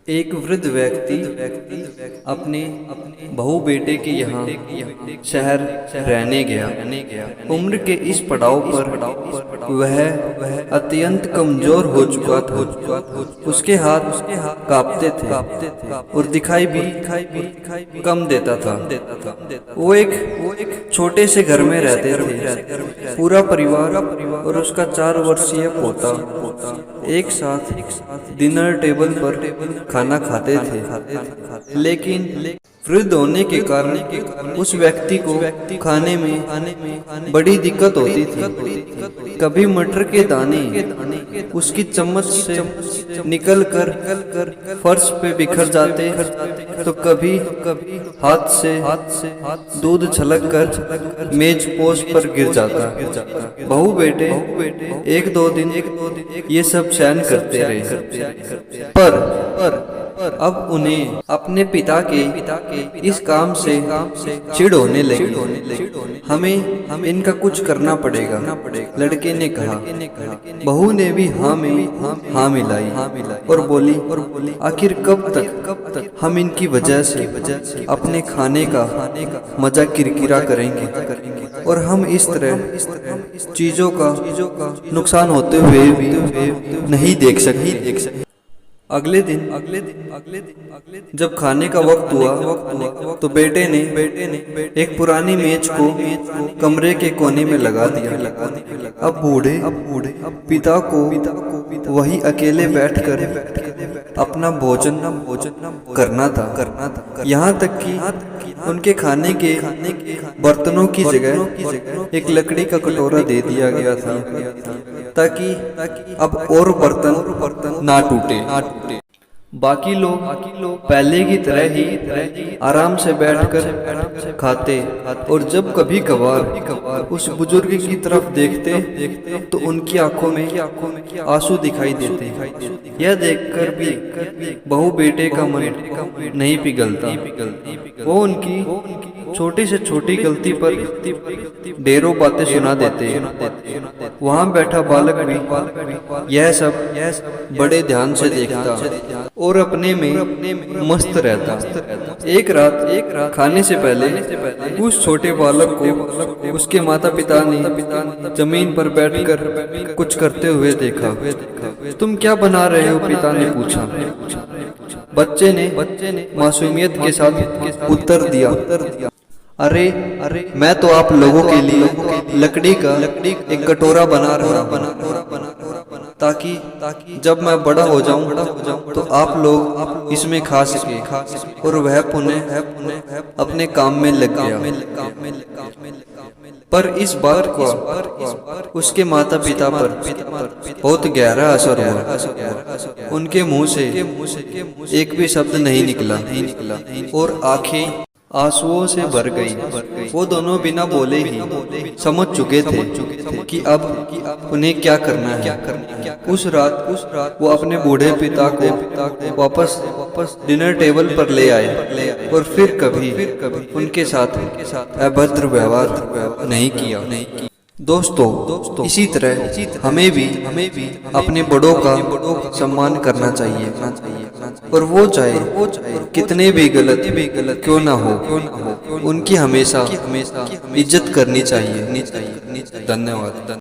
एक वृद्ध व्यक्ति अपने बहू बेटे के यहाँ शहर रहने गया। उम्र के इस पड़ाव पर वह अत्यंत कमजोर हो चुका था। उसके हाथ कांपते थे और दिखाई भी कम देता था। वो एक छोटे से घर में रहते थे। पूरा परिवार और उसका 4 वर्षीय पोता एक साथ डिनर टेबल पर खाना खाते थे। लेकिन वृद्ध होने के कारण उस व्यक्ति को खाने में बड़ी दिक्कत होती थी। कभी मटर के दाने उसकी चम्मच से निकलकर फर्श पे बिखर जाते, तो कभी हाथ से दूध छलककर मेज पोस्ट पर गिर जाता। बहू बेटे एक दो दिन ये सब सहन करते रहे, पर अब उन्हें अपने पिता के इस काम से चिढ़ होने लगी। हमें इनका कुछ करना पड़ेगा, लड़के ने कहा। बहू ने भी हाँ में हाँ मिलाई और बोली, आखिर कब तक हम इनकी वजह से अपने खाने का मजा किरकिरा करेंगे और हम इस तरह चीजों का नुकसान होते हुए भी नहीं देख सकते। अगले दिन जब खाने का वक्त हुआ तो बेटे ने एक पुरानी मेज को कमरे के कोने में लगा दिया। अब बूढ़े पिता को वही अकेले बैठकर अपना भोजन करना था। यहाँ तक कि उनके खाने के बर्तनों की जगह एक लकड़ी का कटोरा दे दिया गया था, ताकि अब और बर्तन ना टूटे। बाकी लोग पहले की तरह ही आराम से बैठकर खाते, और जब कभी कभार उस बुजुर्ग की तरफ देखते तो उनकी आंखों में आंसू दिखाई देते। यह देखकर भी बहू बेटे का मन नहीं पिघलता। वो उनकी छोटी से छोटी गलती पर ढेरों बातें सुना देते। वहाँ बैठा बालक भी यह सब बड़े ध्यान से देखता और अपने में मस्त रहता। एक रात खाने से पहले उस छोटे बालक को उसके माता पिता ने जमीन पर बैठकर कुछ करते हुए देखा। तुम क्या बना रहे हो? पिता ने पूछा। बच्चे ने मासूमियत के साथ उत्तर दिया, अरे मैं तो आप लोगों के लिए लकड़ी का एक कटोरा बना रहा हूँ, ताकि जब मैं बड़ा हो जाऊं तो आप लोग इसमें खा सके। और वह पुनः अपने काम में लग गया। पर इस बात का उसके माता पिता पर बहुत गहरा असर हुआ। उनके मुंह से एक भी शब्द नहीं निकला और आंखें आंसुओं से भर गई। वो दोनों बिना बोले ही समझ चुके थे कि अब उन्हें क्या करना है। उस रात वो अपने बूढ़े पिता को वापस डिनर टेबल पर ले आए और फिर कभी उनके साथ अभद्र व्यवहार नहीं किया। दोस्तों, इसी तरह हमें भी अपने बड़ों का सम्मान करना चाहिए, और वो चाहे कितने भी गलत क्यों ना हो, उनकी हमेशा इज्जत करनी चाहिए। धन्यवाद।